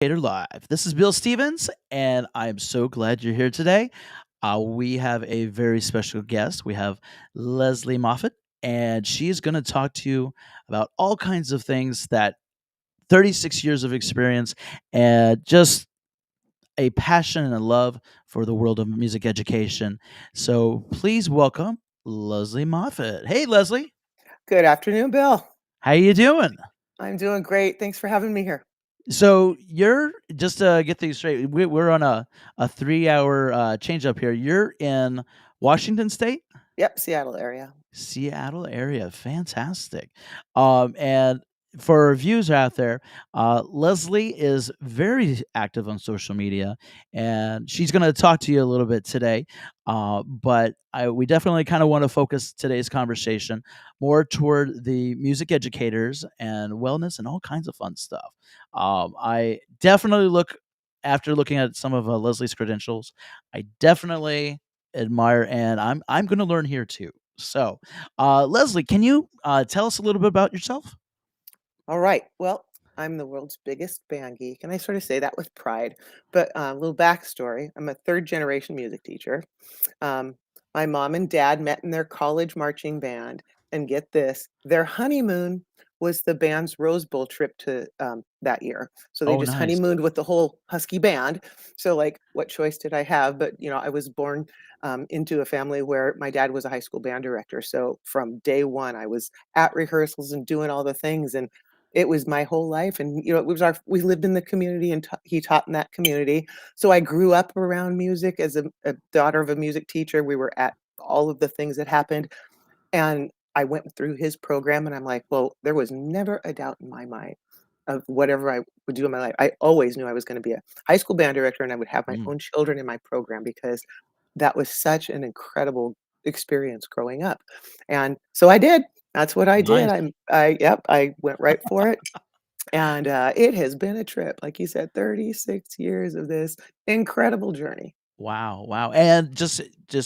Educator Live. This is Bill Stevens, and I'm so glad you're here today. We have a very special guest. We have Lesley Moffit, and she's going to talk to you about all kinds of things that 36 years of experience and just a passion and a love for the world of music education. So please welcome Lesley Moffit. Hey, Lesley, Good afternoon, Bill. how you doing? I'm doing great. Thanks for having me here. So you're just to get things straight. We're on a 3 hour change up here. You're in Washington State, Yep, Seattle area. Seattle area. Fantastic. And for our viewers out there, Lesley is very active on social media, and she's going to talk to you a little bit today. We definitely kind of want to focus today's conversation more toward the music educators and wellness and all kinds of fun stuff. I definitely after looking at some of Lesley's credentials, I definitely admire, and I'm going to learn here too. So, Lesley, can you tell us a little bit about yourself? All right. Well, I'm the world's biggest band geek, and I sort of say that with pride. But a little backstory: I'm a third generation music teacher. Um, my mom and dad met in their college marching band, and get this, their honeymoon was the band's Rose Bowl trip to that year. So they Oh, just nice. honeymooned with the whole Husky band. So, like, what choice did I have? But I was born into a family where my dad was a high school band director. So from day one, I was at rehearsals and doing all the things, and it was my whole life. And it was we lived in the community, and he taught in that community. So I grew up around music as a daughter of a music teacher. We were at all of the things that happened, and I went through his program, and I'm like, well, there was never a doubt in my mind of whatever I would do in my life. I always knew I was going to be a high school band director, and I would have my Mm, own children in my program because that was such an incredible experience growing up. And so I did. That's what I did. nice. I went right for it. And it has been a trip, like you said, 36 years of this incredible journey. Wow, wow. And just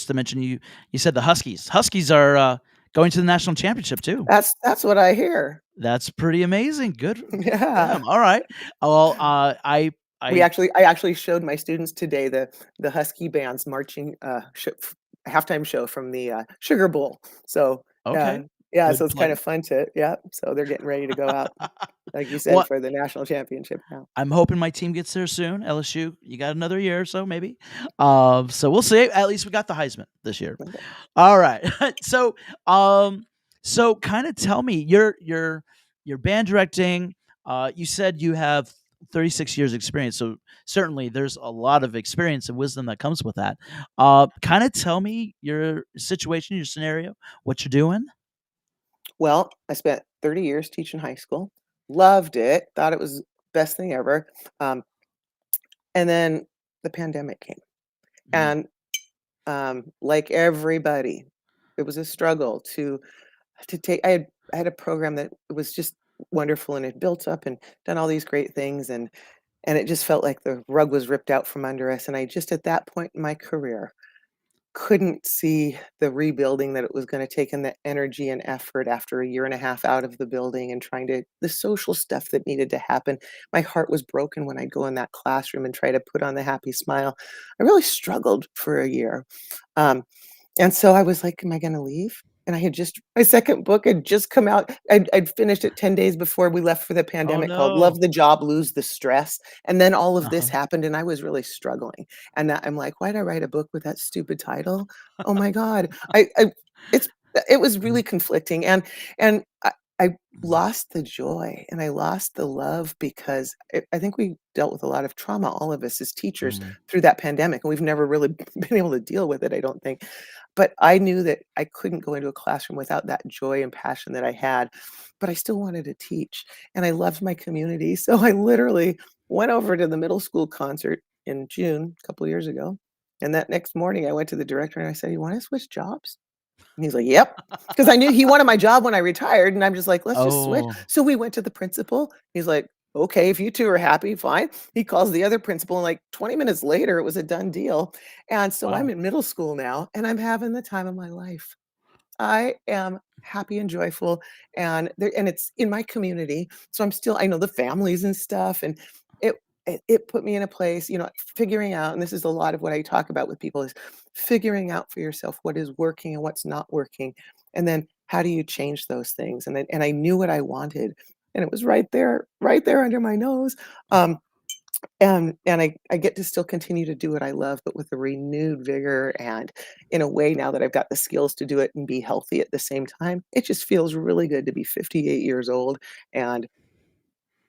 to mention, you said the Huskies. Huskies are going to the national championship too. That's what I hear. That's pretty amazing. Good for Yeah. them. All right. Well, We I actually I actually showed my students today the Husky Band's marching, halftime show from the, Sugar Bowl. So, okay. yeah, so Good it's kind of play. fun to yeah, so they're getting ready to go out, like you said, What for the national championship now. I'm hoping my team gets there soon. LSU, you got another year or so, maybe. So we'll see. At least we got the Heisman this year. Okay. All right. so, um, so kind of tell me your band directing. You said you have 36 years experience, so certainly there's a lot of experience and wisdom that comes with that. Kind of tell me your situation, your scenario, what you're doing. Well, I spent 30 years teaching high school, loved it, thought it was best thing ever, um, and then the pandemic came, Mm, and, like everybody, it was a struggle to take I had a program that was just wonderful, and it built up and done all these great things, and it just felt like the rug was ripped out from under us, and I just at that point in my career couldn't see the rebuilding that it was gonna take and the energy and effort after a year and a half out of the building and trying to the social stuff that needed to happen. My heart was broken when I'd go in that classroom and try to put on the happy smile. I really struggled for a year. Um, and so I was like, "Am I gonna leave?" And I had just my second book had just come out. I'd finished it 10 days before we left for the oh pandemic called no. Love the Job, Lose the Stress, and then all of this Uh-huh. happened, and I was really struggling, and that I'm like, "Why'd I write a book with that stupid title? Oh my god." I it's it was Mm, really conflicting, and I mm, lost the joy, and I lost the love because I think we dealt with a lot of trauma, all of us as teachers, mm, through that pandemic, and we've never really been able to deal with it, I don't think. But I knew that I couldn't go into a classroom without that joy and passion that I had, but I still wanted to teach, and I loved my community, so I literally went over to the middle school concert in June, a couple years ago, and that next morning, I went to the director and I said, "You wanna switch jobs?" And he's like, "Yep," because I knew he wanted my job when I retired, and I'm just like, "Let's just switch." oh, So we went to the principal. He's like, "Okay, if you 2 are happy, fine." He calls the other principal, and, like, 20 minutes later, it was a done deal. And so I'm wow. in middle school now, and I'm having the time of my life. I am happy and joyful, and it's in my community, so I know the families and stuff, and it it put me in a place, figuring out, and this is a lot of what I talk about with people, is figuring out for yourself what is working and what's not working, and then how do you change those things? And I knew what I wanted, and it was right there under my nose. Um, and I get to still continue to do what I love, but with a renewed vigor, and in a way, now that I've got the skills to do it and be healthy at the same time, it just feels really good to be 58 years old and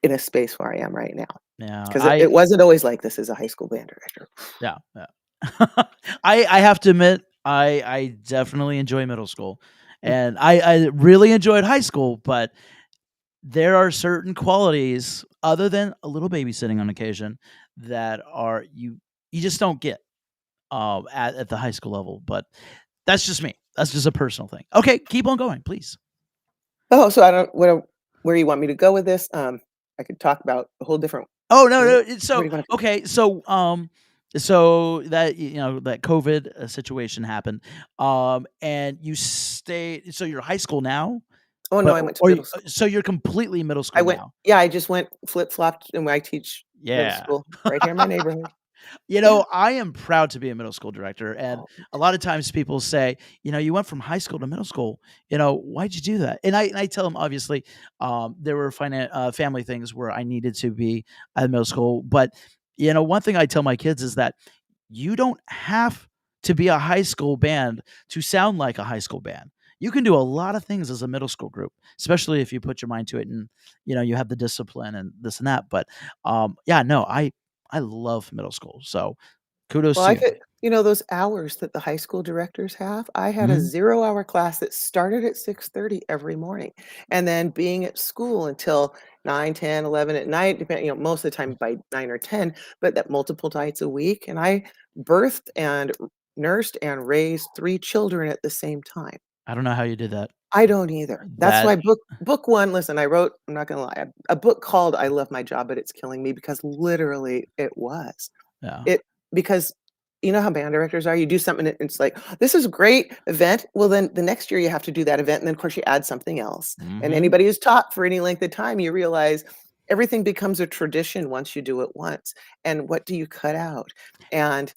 in a space where I am right now. Yeah, 'Cause it wasn't always like this as a high school band director. yeah, yeah. I have to admit, I definitely enjoy middle school, and I really enjoyed high school, but there are certain qualities other than a little babysitting on occasion that are you just don't get, at the high school level, but that's just me. That's just a personal thing. Okay, keep on going, please. Oh, so I don't where you want me to go with this? I could talk about a whole different Oh, no, what no, it's where so do you wanna go? okay, so that, that COVID, situation happened, and you stayed so you're high school now? Oh, no, But I went to or you middle school. so you're completely middle I school went now? Yeah, I just went flip-flopped, and I teach middle Yeah. school right here in my neighborhood. Yeah. I am proud to be a middle school director, and Oh, me a too. lot of times people say, "You went from high school to middle school, why'd you do that?" And I tell them, obviously, there were family things where I needed to be at middle school, but, one thing I tell my kids is that you don't have to be a high school band to sound like a high school band. You can do a lot of things as a middle school group, especially if you put your mind to it and, you have the discipline and this and that, but, yeah, no, I love middle school, so kudos Well, to I you. could those hours that the high school directors have, I had a Mhm. zero-hour class that started at 6:30 every morning, and then being at school until 9, 10, 11 at night, depending, most of the time by 9 or 10, but that multiple nights a week, and I birthed and nursed and raised 3 children at the same time. I don't know how you did that. I don't either. That's That why book 1, listen, I wrote, I'm not gonna lie, a book called "I Love My Job, But It's Killing Me," because literally it was. yeah. It because you know how band directors are, you do something and it's like, "This is a great event." Well, then the next year you have to do that event, and then, of course, you add something else. And Mhm. anybody who's taught for any length of time, you realize everything becomes a tradition once you do it once. And what do you cut out? And,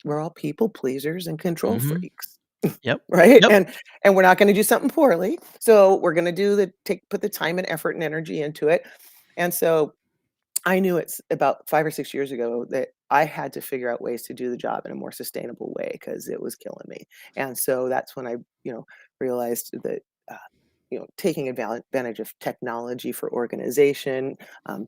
we're all people pleasers and control Mhm. freaks, Yep. right? Yep. And we're not gonna do something poorly, so we're gonna put the time and effort and energy into it. And so I knew it's about 5 or 6 years ago that I had to figure out ways to do the job in a more sustainable way because it was killing me. And so that's when I, you know, realized that, uh, taking advantage of technology for organization, um,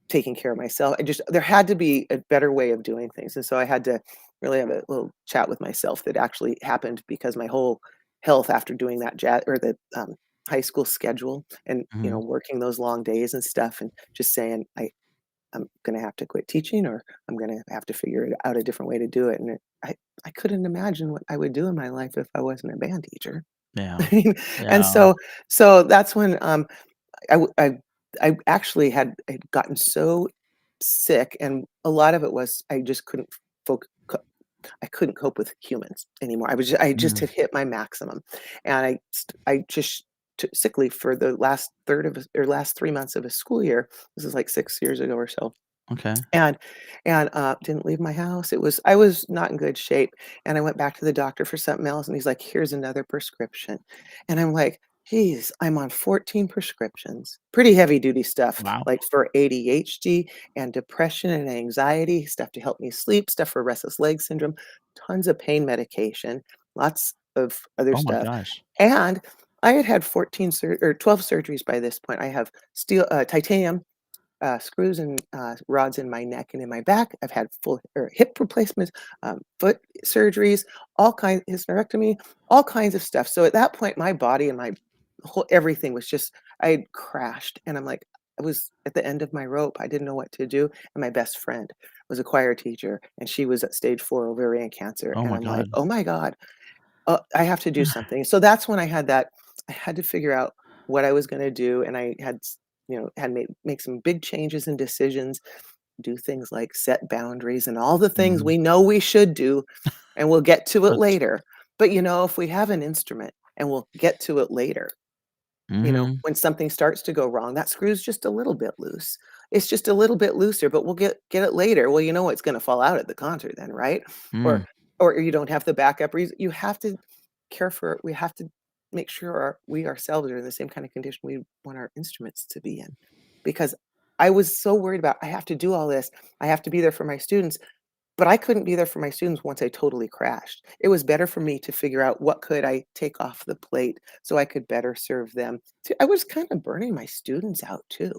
taking care of myself, there had to be a better way of doing things. And so I had to really have a little chat with myself that actually happened because my whole health after doing that high school schedule and, Mhm. working those long days and stuff and just saying, I'm gonna have to quit teaching or I'm gonna have to figure it out a different way to do it. I couldn't imagine what I would do in my life if I wasn't a band teacher. Yeah. I mean, and Yeah. so that's when I, w- I actually had gotten so sick, and a lot of it was I just couldn't focus. I couldn't cope with humans anymore. I just Mm. had hit my maximum, and I just took sick leave for the last 3 months of a school year. This is like 6 years ago or so, Okay. and didn't leave my house. I was not in good shape, and I went back to the doctor for something else, and he's like, "Here's another prescription." And I'm like, "Geez, I'm on 14 prescriptions." Pretty heavy duty stuff, Wow. like for ADHD and depression and anxiety, stuff to help me sleep, stuff for restless leg syndrome, tons of pain medication, lots of other Oh my stuff. gosh. And I had had 12 surgeries by this point. I have titanium screws and rods in my neck and in my back. I've had full or hip replacements, foot surgeries, all kinds hysterectomy, all kinds of stuff. So at that point, my body and my whole everything was just I had crashed, and I'm like I was at the end of my rope. I didn't know what to do, and my best friend was a choir teacher, and she was at stage 4 ovarian cancer, Oh and my I'm like, god. oh my god, I have to do something. So that's when I had to figure out what I was gonna do, and I had had made make some big changes and decisions, do things like set boundaries and all the things Mhm. we know we should do, and we'll get to it That's later. But, if we have an instrument and we'll get to it later, Mhm. When something starts to go wrong, that screw's just a little bit loose. It's just a little bit looser, but we'll get it later. Well, you know it's gonna fall out at the concert then, right? Mm. Or or you don't have the backup reason. You have to care for we have to make sure we ourselves are in the same kind of condition we want our instruments to be in. Because I was so worried about, I have to do all this. I have to be there for my students, but I couldn't be there for my students once I totally crashed. It was better for me to figure out what could I take off the plate so I could better serve them. I was kind of burning my students out too.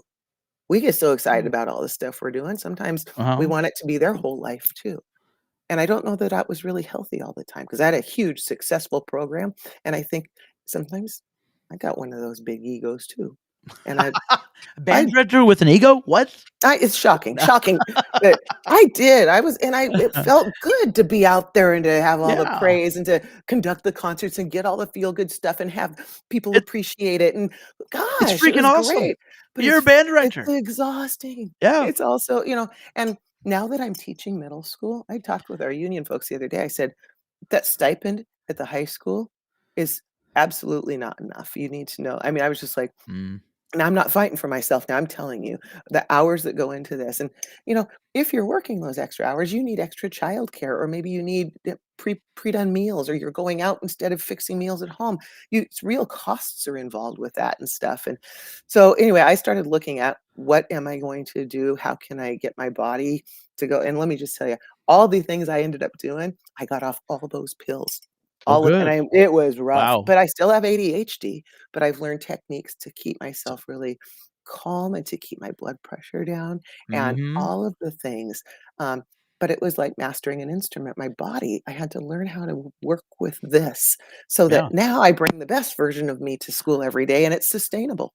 We get so excited Mm. about all the stuff we're doing. Sometimes we Uh-huh. want it to be their whole life too. And I don't know that that was really healthy all the time because I had a huge successful program. And I think sometimes I got one of those big egos too. And Band I director with an ego? What? it's shocking, shocking that I did. I was and I it felt good to be out there and to have all the Yeah. praise and to conduct the concerts and get all the feel good stuff and have people It appreciate it, and it's gosh, it freaking was awesome. great, but You're a band it's director. exhausting. Yeah. It's also, and now that I'm teaching middle school, I talked with our union folks the other day. I said, "That stipend at the high school is absolutely not enough. You need to know." I mean, I was just like, Mm. and I'm not fighting for myself now, I'm telling you, the hours that go into this, and, if you're working those extra hours, you need extra childcare, or maybe you need pre-done meals, or you're going out instead of fixing meals at home. It's real costs are involved with that and stuff, and so, anyway, I started looking at what am I going to do? How can I get my body to go, and let me just tell you, all the things I ended up doing, I got off all those pills. Oh, All of and good. it was rough, Wow. but I still have ADHD, but I've learned techniques to keep myself really calm and to keep my blood pressure down and Mhm. all of the things. Um, but it was like mastering an instrument. My body, I had to learn how to work with this so that Yeah. now I bring the best version of me to school every day and it's sustainable.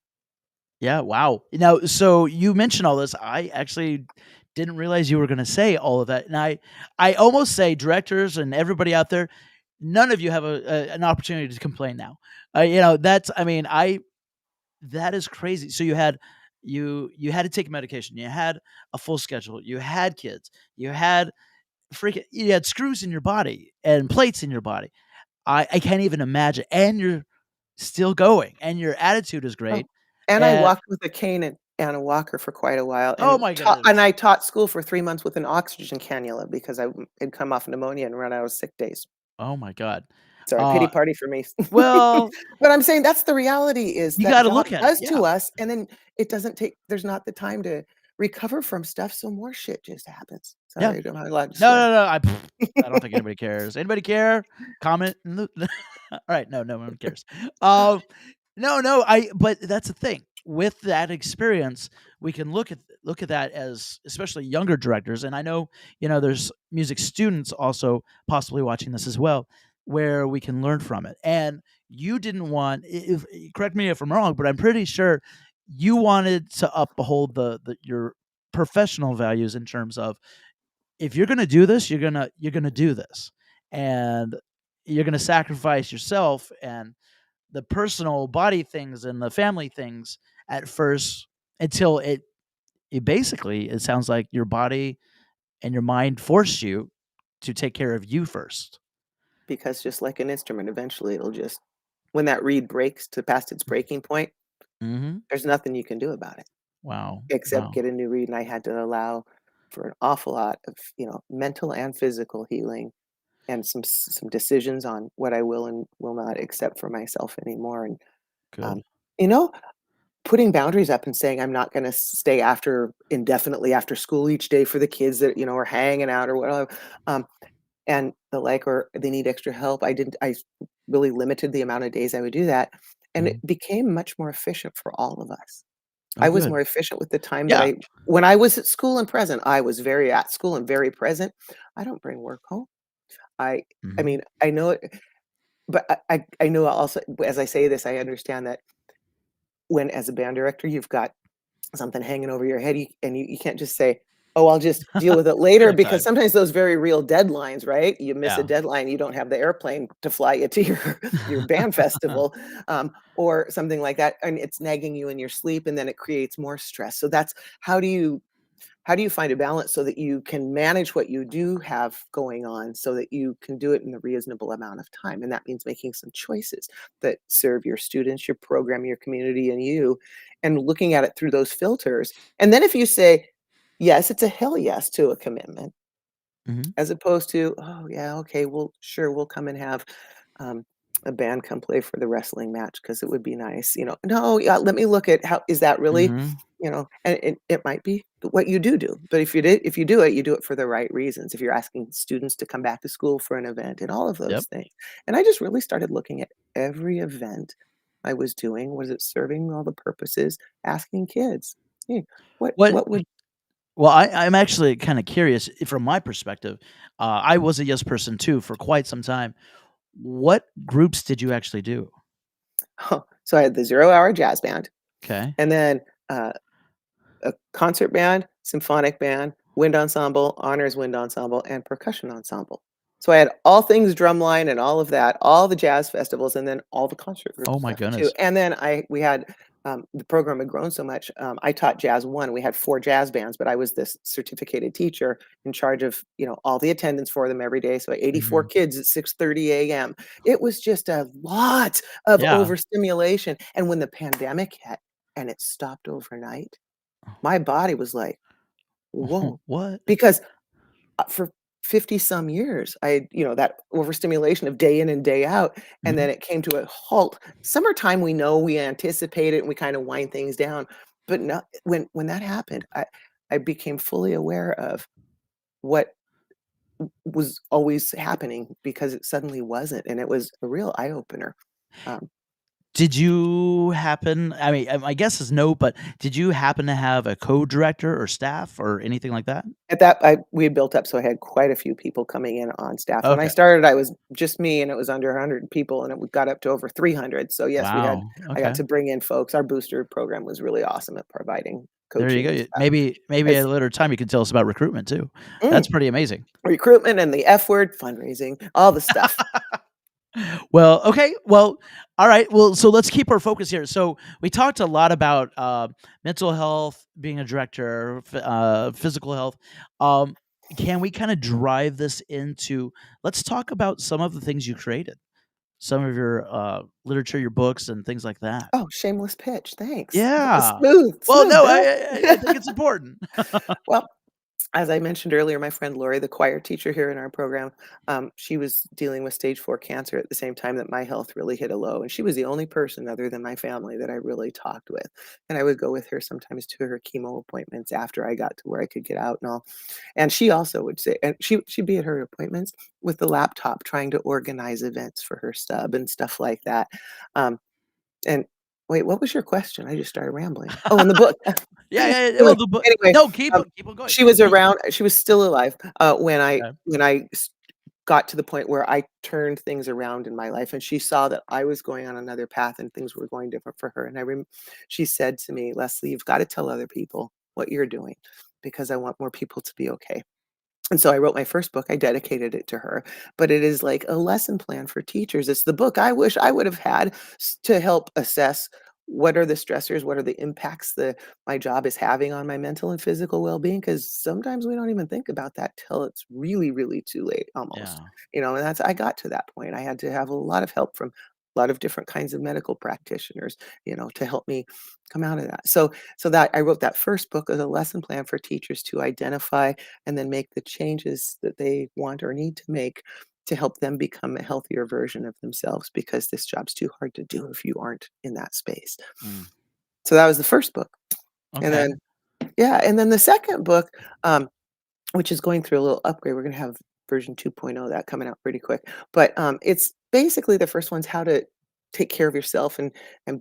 Yeah, wow. Now, so you mentioned all this. I actually didn't realize you were gonna say all of that, and I almost say directors and everybody out there, none of you have an opportunity to complain now. That's I mean, I that is crazy. So you had to take medication, you had a full schedule, you had kids, you had screws in your body and plates in your body. I can't even imagine, and you're still going, and your attitude is Oh, great, and I and walked with a cane and a walker for quite a while oh and my taught and goodness. I taught school for 3 months with an oxygen cannula because I had come off pneumonia and run out of sick days. Oh my god. Sorry, pity Uh, party for me. well, But I'm saying that's the reality is you that gotta job look at it. does Yeah. to us, and then it doesn't take there's not the time to recover from stuff, so more shit just happens. Yeah. Sorry, am I allowed to No, swear? no, no, I don't think anybody cares. Anybody care? Comment in the Alright, no, no one cares. Um, no, no, I but that's the thing. With that experience, we can look at that as especially younger directors, and I know, there's music students also possibly watching this as well, where we can learn from it, and you didn't want if correct me if I'm wrong, but I'm pretty sure you wanted to uphold the your professional values in terms of if you're gonna do this, you're gonna do this, and you're gonna sacrifice yourself and the personal body things and the family things at first until it basically it sounds like your body and your mind force you to take care of you first. Because just like an instrument, eventually it'll just when that reed breaks to past its breaking point, Mhm. there's nothing you can do about it Wow. except Wow. get a new reed, and I had to allow for an awful lot of, mental and physical healing and some decisions on what I will and will not accept for myself anymore, and, Good. um, you know, putting boundaries up and saying, "I'm not gonna stay after indefinitely after school each day for the kids that, are hanging out or whatever," um, and the like, or they need extra help. I really limited the amount of days I would do that, and it Mhm. became much more efficient for all of us. Oh, I was good. more efficient with the time that Yeah. I when I was at school and present, I was very at school and very present. I don't bring work home. I I Mhm. mean, I know it, but I know also as I say this, I understand that when as a band director, you've got something hanging over your head, you can't just say, "Oh, I'll just deal with it You later," have because time. sometimes those very real deadlines, right? You miss a Yeah. deadline, you don't have the airplane to fly you to your band festival, or something like that, and it's nagging you in your sleep, and then it creates more stress. So that's how do you how do you find a balance so that you can manage what you do have going on so that you can do it in a reasonable amount of time? And that means making some choices that serve your students, your program, your community, and you, and looking at it through those filters. And then if you say, yes, it's a hell yes to a commitment, Mhm. as opposed to, "Oh, yeah, okay, well, sure, we'll come and have, um, a band come play for the wrestling match because it would be nice," "No, yeah, let me look at how is that really," Mhm. and it might be what you do, but if you do it for the right reasons, if you're asking students to come back to school for an event and all of Yep. those things. And I just really started looking at every event I was doing, was it serving all the purposes? Asking kids, "Hey, What what would." well, I'm actually kinda curious, from my perspective, I was a yes person too for quite some time. What groups did you actually do? So I had the zero-hour jazz band, Okay. and then, a concert band, symphonic band, wind ensemble, honors wind ensemble, and percussion ensemble. So I had all things drumline and all of that, all the jazz festivals, and then all the concert group Oh my stuff too. goodness. And then we had the program had grown so much. I taught jazz one. We had four jazz bands, but I was this certificated teacher in charge of all the attendance for them every day. So 84 Mhm. kids at 6:30 a.m. It was just a lot of Yeah. overstimulation. And when the pandemic hit and it stopped overnight, my body was like, "Whoa," What? because, for 50 some years, I had, that overstimulation of day in and day out, and Mhm. then it came to a halt. Summertime, we know, we anticipate it, and we kinda wind things down, but no, when that happened, I became fully aware of what was always happening because it suddenly wasn't, and it was a real eye opener. Um Did you happen I mean, my guess is no, but did you happen to have a co-director or staff or anything like that? At that we had built up, so I had quite a few people coming in on staff. When I Okay. started, I was just me, and it was under 100 people, and it got up to over 300. So, yes, Wow. I got Okay. to bring in folks. Our booster program was really awesome at providing There you coaching go. and stuff. Maybe at As a later time you can tell us about recruitment too. mm, That's pretty amazing. recruitment and the F word, fundraising, all the stuff. Well, okay. Well, all right. Well, so let's keep our focus here. So we talked a lot about mental health, being a director, physical health. Um, can we kind of drive this into? Let's talk about some of the things you created, some of your literature, your books, and things like that. Oh, shameless pitch, thanks. Yeah. Smooth, Well, smooth, no, Bill. I think it's important. Well, as I mentioned earlier, my friend Lori, the choir teacher here in our program, she was dealing with stage 4 cancer at the same time that my health really hit a low. And she was the only person other than my family that I really talked with. And I would go with her sometimes to her chemo appointments after I got to where I could get out and all. And she also would say, and she'd be at her appointments with the laptop trying to organize events for her stub and stuff like that. Um, and wait, what was your question? I just started rambling. Oh, in the book. Yeah, yeah, yeah. Anyway Well, the book. anyway, No, um, keep on going. she was Y- around she was still alive, Okay. when got to the point where I turned things around in my life, and she saw that I was going on another path and things were going different for her, and she said to me, "Leslie, you've gotta tell other people what you're doing because I want more people to be okay." And so I wrote my first book, I dedicated it to her, but it is like a lesson plan for teachers. It's the book I wish I would have had to help assess what are the stressors, what are the impacts that my job is having on my mental and physical well-being, because sometimes we don't even think about that till it's really, really too late almost. Yeah. And that's I got to that point. I had to have a lot of help from a lot of different kinds of medical practitioners, to help me come out of that. So that I wrote that first book as a lesson plan for teachers to identify and then make the changes that they want or need to make to help them become a healthier version of themselves because this job's too hard to do if you aren't in that space. Mm. So that was the first book. And Okay. then yeah, and then the second book, which is going through a little upgrade. We're gonna have version 2.0 of that coming out pretty quick. But, it's basically the first one's how to take care of yourself and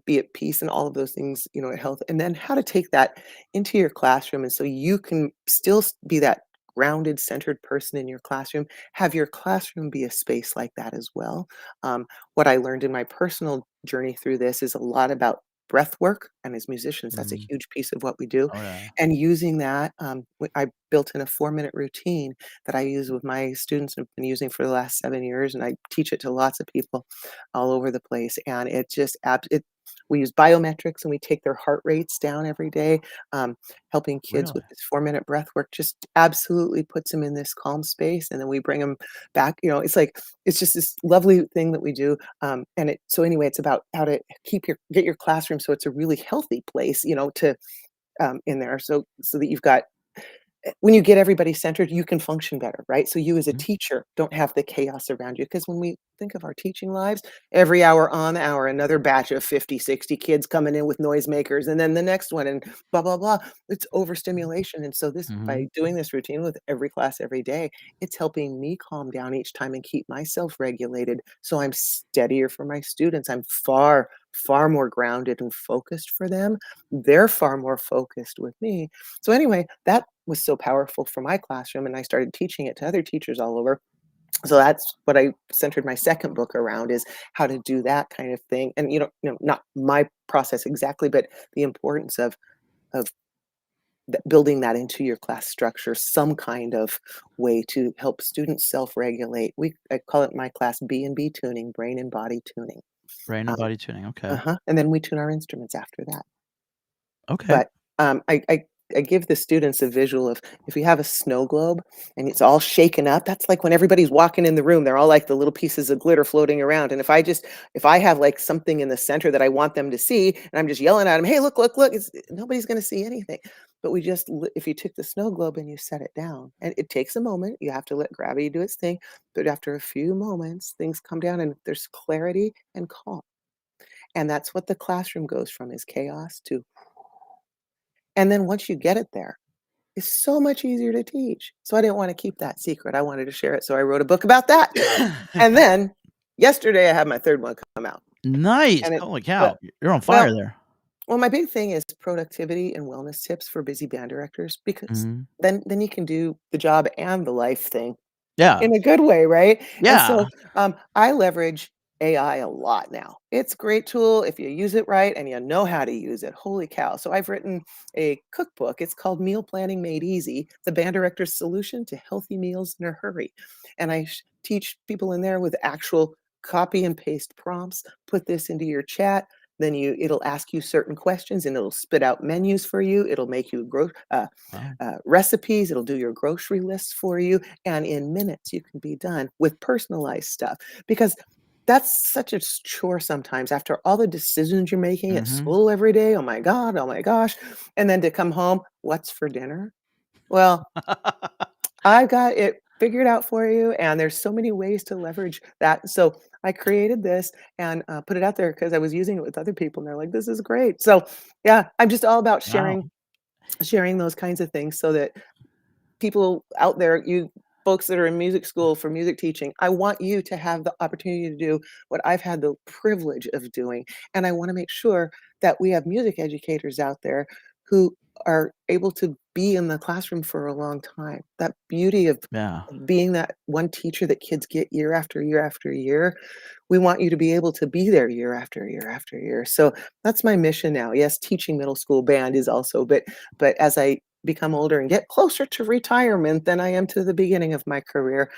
be at peace and all of those things, at health, and then how to take that into your classroom, and so you can still be that grounded, centered person in your classroom, have your classroom be a space like that as well. Um, what I learned in my personal journey through this is a lot about breath work, and as musicians, that's a Mhm. huge piece of what we do, Oh, yeah. and using that, I built in a 4-minute routine that I use with my students and have been using for the last 7 years, and I teach it to lots of people all over the place, and it just We use biometrics, and we take their heart rates down every day. Helping kids Really? with this 4-minute breath work just absolutely puts them in this calm space, and then we bring them back. It's like it's just this lovely thing that we do. So anyway, it's about how to get your classroom so it's a really healthy place, to in there, so that you've got when you get everybody centered, you can function better, right? So you as a Mhm. teacher don't have the chaos around you. Because when we think of our teaching lives, every hour on the hour, another batch of 50, 60 kids coming in with noisemakers, and then the next one, and blah, blah, blah. It's overstimulation. And so by Mhm. doing this routine with every class every day, it's helping me calm down each time and keep myself regulated. So I'm steadier for my students. I'm far, far more grounded and focused for them. They're far more focused with me. So anyway, that was so powerful for my classroom, and I started teaching it to other teachers all over. So that's what I centered my second book around, is how to do that kind of thing. And not my process exactly, but the importance of building that into your class structure, some kind of way to help students self-regulate. I call it my class B&B tuning, brain and body tuning. Brain and Um, body tuning, okay. uh-huh. And then we tune our instruments after that. Okay. But, I give the students a visual of, if you have a snow globe and it's all shaken up, that's like when everybody's walking in the room, they're all like the little pieces of glitter floating around, and if I have, like, something in the center that I want them to see, and I'm just yelling at them, "Hey, look, look, look," nobody's gonna see anything. But if you took the snow globe and you set it down, and it takes a moment, you have to let gravity do its thing, but after a few moments, things come down and there's clarity and calm, and that's what the classroom goes from, is chaos to. And then once you get it there, it's so much easier to teach. So I didn't wanna keep that secret, I wanted to share it, so I wrote a book about that. And then, yesterday, I had my 3rd one come out, Nice. and it Holy but cow. You're on fire well there. well, my big thing is productivity and wellness tips for busy band directors, because Mhm. then you can do the job and the life thing Yeah. in a good way, right? And Yeah. so, I leverage AI a lot now. It's a great tool if you use it right and you know how to use it. Holy cow. So I've written a cookbook. It's called Meal Planning Made Easy: The Band Director's Solution to Healthy Meals in a Hurry. And teach people in there with actual copy and paste prompts. Put this into your chat. Then it'll ask you certain questions, and it'll spit out menus for you. It'll make you Wow. recipes. It'll do your grocery lists for you, and in minutes you can be done with personalized stuff, because that's such a chore sometimes after all the decisions you're making at Mhm. school every day. Oh my god, oh my gosh. And then to come home, what's for dinner? Well, I got it figured out for you, and there's so many ways to leverage that. So I created this and put it out there because I was using it with other people, and they're like, this is great. So yeah, I'm just all about Wow. sharing those kinds of things, so that people out there, you folks that are in music school for music teaching, I want you to have the opportunity to do what I've had the privilege of doing. And I want to make sure that we have music educators out there who are able to be in the classroom for a long time. That beauty of Yeah. being that one teacher that kids get year after year after year. We want you to be able to be there year after year after year. So that's my mission now. Yes, teaching middle school band is also, but as I become older and get closer to retirement than I am to the beginning of my career,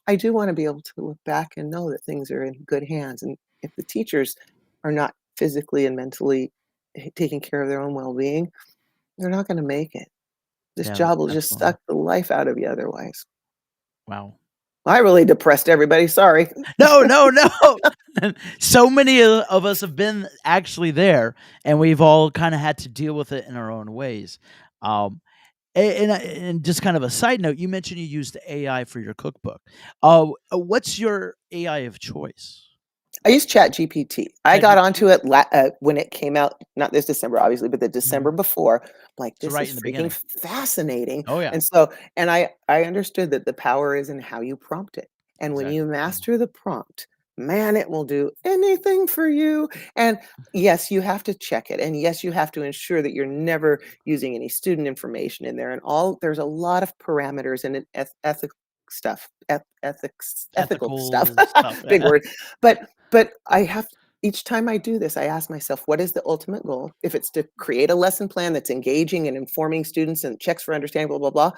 I do want to be able to look back and know that things are in good hands. And if the teachers are not physically and mentally taking care of their own well-being, they're not going to make it. This Yeah, job will just absolutely. suck the life out of you otherwise. Wow. I really depressed everybody. Sorry. No, no, no. So many of us have been actually there, and we've all kinda had to deal with it in our own ways. Um, and just kind of a side note, you mentioned you used AI for your cookbook. What's your AI of choice? I use ChatGPT. I got ChatGPT? onto it when it came out, not this December, obviously, but the December Mhm. before. Like, So this right is in the freaking beginning. fascinating. Oh, yeah. And I understood that the power is in how you prompt it. And when you Exactly. Yeah. master the prompt, man, it will do anything for you. And yes, you have to check it. And yes, you have to ensure that you're never using any student information in there. And there's a lot of parameters and ethical stuff, ethical stuff, Ethical stuff. big word. But each time I do this, I ask myself, what is the ultimate goal? If it's to create a lesson plan that's engaging and informing students and checks for understanding, blah, blah, blah.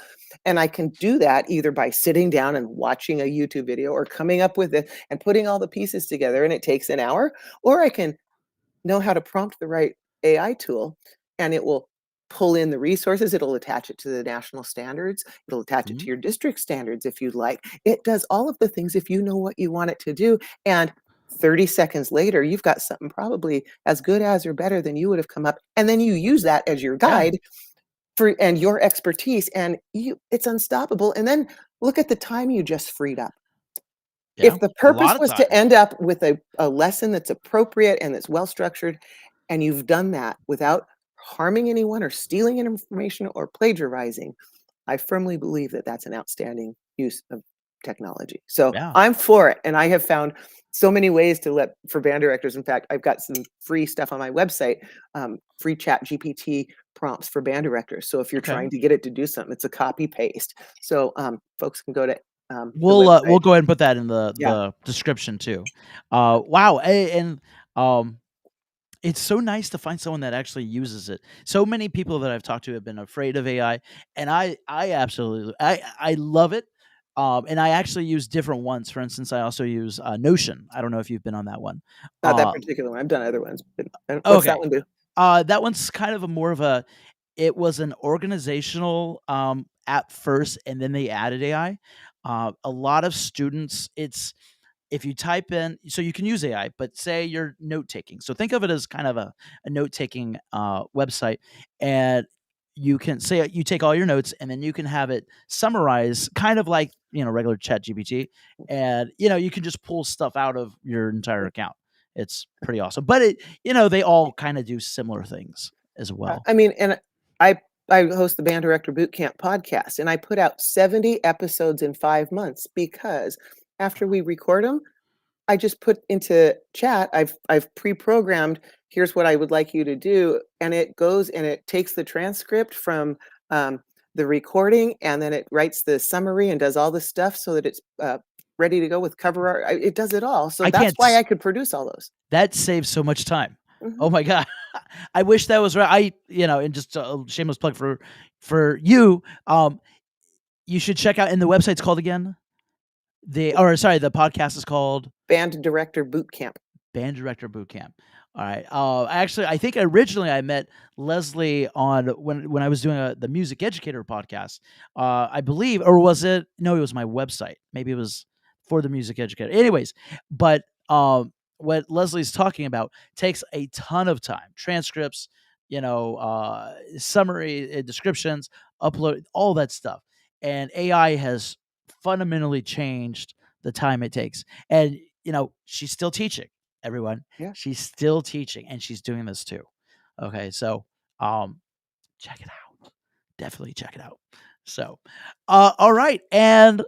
And I can do that either by sitting down and watching a YouTube video, or coming up with it and putting all the pieces together, and it takes an hour, or I can know how to prompt the right AI tool, and it will pull in the resources. It'll attach it to the national standards. It'll attach it to Mhm. your district standards if you'd like. It does all of the things if you know what you want it to do. And 30 seconds later, you've got something probably as good as or better than you would have come up. And then you use that as your Yeah, guide for and your expertise, and it's unstoppable. And then look at the time you just freed up. yeah, If the a purpose lot of was to time. end up with a lesson that's appropriate and that's well structured, and you've done that without harming anyone or stealing any information or plagiarizing, I firmly believe that that's an outstanding use of technology. So Yeah, I'm for it, and I have found so many ways to let for band directors. In fact, I've got some free stuff on my website, free Chat GPT prompts for band directors. So if you're okay. trying to get it to do something, it's a copy paste. So folks can go to the We'll website. go ahead and put that in Yeah, the description too. Wow, and, um it's so nice to find someone that actually uses it. So many people that I've talked to have been afraid of AI, and I absolutely I love it. And I actually use different ones. For instance, I also use Notion. I don't know if you've been on that one. not that Uh, particular one. I've done other ones, but what's that okay, one do? that one's kind of a more of a. It was an organizational at first, and then they added AI. A lot of students, it's if you type in so you can use AI, but say you're note taking. So think of it as kind of a note taking website, and you can say you take all your notes, and then you can have it summarize, kind of like regular Chat GPT, and you can just pull stuff out of your entire account. It's pretty awesome, but they all kind of do similar things as well. I mean, and I I host the Band Director Boot Camp podcast, and I put out 70 episodes in 5 months because after we record them, I just put into chat, I've pre-programmed, "Here's what I would like you to do," and it goes and it takes the transcript from, the recording, and then it writes the summary and does all the stuff so that it's, ready to go with cover art. It does it all, so I that's can't. why I could produce all those. That saves so much time. Mhm. Oh my god. I wish that was right. And just a shameless plug for you, you should check out and the website's called again? The podcast is called Band Director Boot Camp. Band Director Boot Camp. All right. Actually, I think originally I met Lesley on when I was doing the Music Educator podcast. I believe, or was it? No, it was my website. Maybe it was for the Music Educator. Anyways, but what Leslie's talking about takes a ton of time. Transcripts, summary, descriptions, upload, all that stuff, and AI has fundamentally changed the time it takes. And she's still teaching everyone. Yeah. She's still teaching and she's doing this too. Okay, so um check it out. Definitely check it out. So all right. And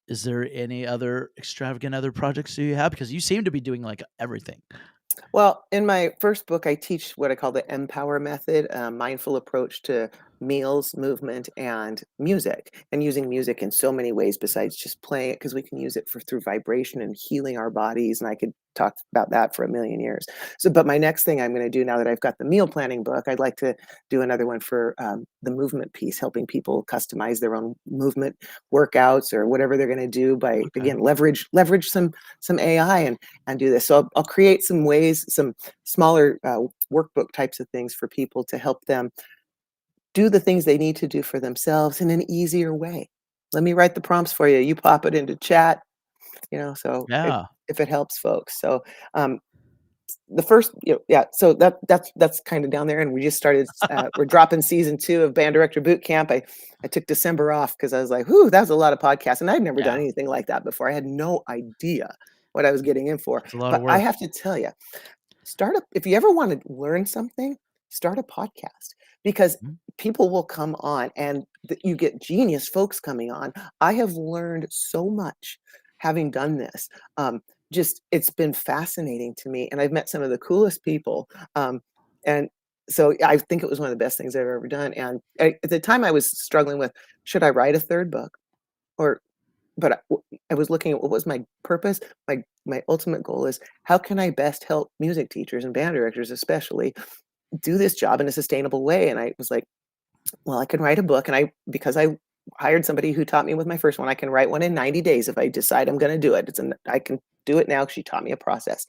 is there any other extravagant other projects do you have? Because you seem to be doing like everything. Well, in my first book, I teach what I call the Empower Method, a mindful approach to meals, movement, and music, and using music in so many ways besides just playing it, because we can use it for through vibration and healing our bodies. And I could talk about that for a million years. So, but my next thing I'm going to do now that I've got the meal planning book, I'd like to do another one for the movement piece, helping people customize their own movement workouts or whatever they're going to do by Okay. again leverage some AI and do this. So I'll create some ways, some smaller workbook types of things for people to help them do the things they need to do for themselves in an easier way. Let me write the prompts for you. You pop it into chat, so Yeah. if it helps folks. So um, the first, yeah. So that's kind of down there, and we just started. We're dropping season 2 of Band Director Boot Camp. I took December off because I was like, "Whoo, that was a lot of podcasts," and I'd never done Yeah. anything like that before. I had no idea what I was getting in for. It's a lot of But I work. have to tell you, start up if you ever want to learn something, start a podcast because Mhm. people will come on and you get genius folks coming on. I have learned so much having done this. Um, just it's been fascinating to me, and I've met some of the coolest people. And so I think it was one of the best things I've ever done. And at the time, I was struggling with should I write a third book or but I was looking at what was my purpose. My ultimate goal is how can I best help music teachers and band directors, especially, do this job in a sustainable way. And I was like, well, I can write a book, and because I hired somebody who taught me with my first one, I can write one in 90 days if I decide I'm going to do it. I can do it now. She taught me a process.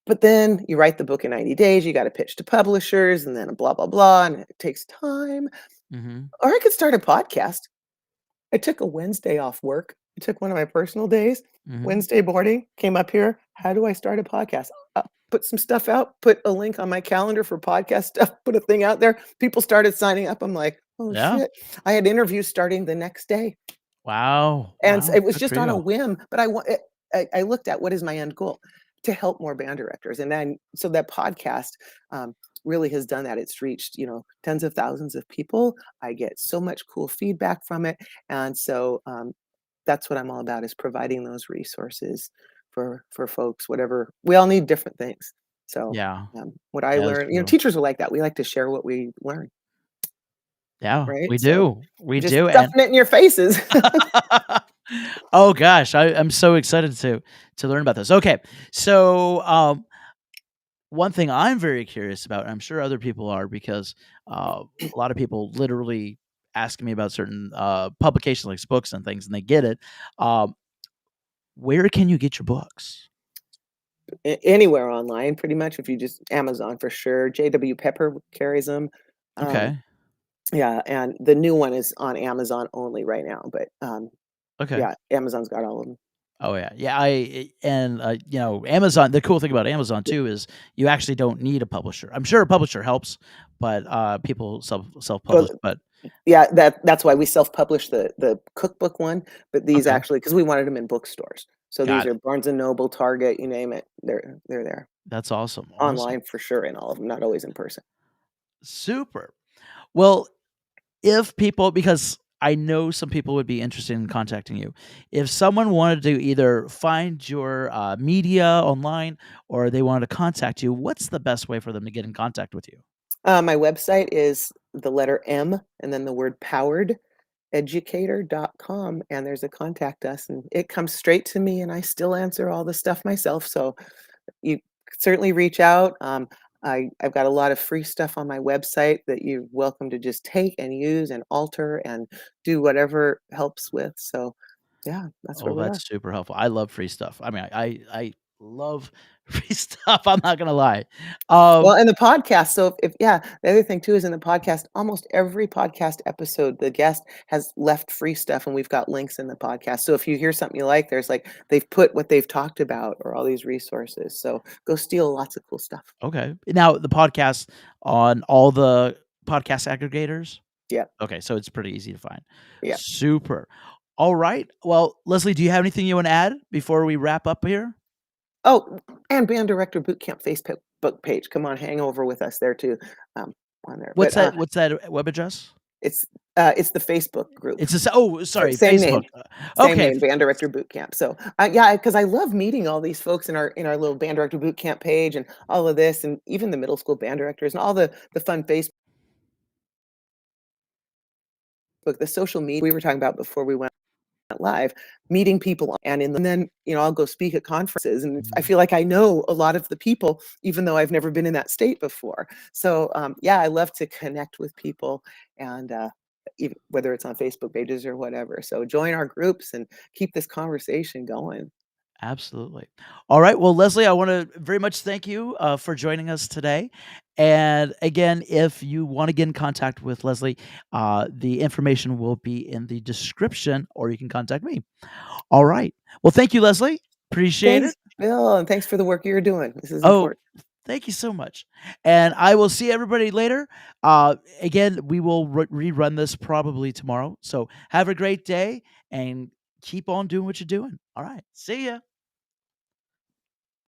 But then you write the book in 90 days, you gotta pitch to publishers, and then blah, blah, blah, and it takes time. Mhm. Or I could start a podcast. I took a Wednesday off work. I took one of my personal days. Mhm. Wednesday morning, came up here. How do I start a podcast? Put some stuff out, put a link on my calendar for podcast stuff, put a thing out there. People started signing up. I'm like, oh Yeah. shit. I had interviews starting the next day. Wow. And Wow. it was Good for just on a you. whim, but I looked at what is my end goal? To help more band directors, and then so that podcast, really has done that. It's reached, tens of thousands of people. I get so much cool feedback from it, and so, that's what I'm all about is providing those resources for folks, whatever we all need different things. So, Yeah. what I Yeah, that's learned true. teachers are like that. We like to share what we learn, Yeah, right? we So, do. We we're just do, and stuffing it in your faces. oh gosh, I'm so excited to learn about this. Okay. So, one thing I'm very curious about, and I'm sure other people are because, a lot of people literally ask me about certain, publications, like books and things, and they get it. Um, where can you get your books? Anywhere online pretty much if you just Amazon for sure. JW Pepper carries them. Um, Okay. yeah, and the new one is on Amazon only right now, but, Okay. yeah, Amazon's got all of them. Oh, yeah. Yeah, Amazon the cool thing about Amazon too is you actually don't need a publisher. I'm sure a publisher helps, but, people Well, self-publish, but yeah, that's why we self-published the cookbook one, but these okay, actually because we wanted them in bookstores. So these got are it. Barnes& and Noble, Target, you name it, they're there. That's awesome, awesome. Online for sure in all of them, not always in person. Super. Well, if people because I know some people would be interested in contacting you. If someone wanted to either find your, media online or they wanted to contact you, what's the best way for them to get in contact with you? My website is the letter M and then the word powered, educator.com, and there's a contact us, and it comes straight to me, and I still answer all the stuff myself, so you certainly reach out. I've got a lot of free stuff on my website that you're welcome to just take and use and alter and do whatever helps with, so, yeah, that's where Oh, we are. that's super helpful. I love free stuff. I mean, I love free stuff, I'm not gonna lie. Well, Um and the podcast, so if yeah, the other thing too is in the podcast, almost every podcast episode, the guest has left free stuff, and we've got links in the podcast. So if you hear something you like, there's like they've put what they've talked about or all these resources. So go steal lots of cool stuff. Okay. Now the podcast on all the podcast aggregators? Yeah, Okay, so it's pretty easy to find. yeah. Super. Alright. Well, Leslie, do you have anything you wanna add before we wrap up here? Oh, and Band Director Bootcamp Facebook book page. Come on, hang over with us there too, um, on there. But What's that web address? it's the Facebook group. It's a s oh, So sorry, same name. Facebook. Same Okay. name, band director boot camp. So, yeah, because I love meeting all these folks in our little band director boot camp page and all of this, and even the middle school band directors and all the fun Facebook, the social media we were talking about before we went live, meeting people and then, I'll go speak at conferences, and I Mhm. feel like I know a lot of the people, even though I've never been in that state before. So, yeah, I love to connect with people and, even whether it's on Facebook pages or whatever. So join our groups and keep this conversation going. Absolutely. All right. Well, Leslie, I want to very much thank you for joining us today. And again, if you want to get in contact with Leslie, the information will be in the description, or you can contact me. All right. Well, thank you, Leslie. Appreciate Thanks, it. Bill, and thanks for the work you're doing. This is Oh, important. thank you so much. And I will see everybody later. Again, we will rerun this probably tomorrow. So have a great day and keep on doing what you're doing. All right. See ya.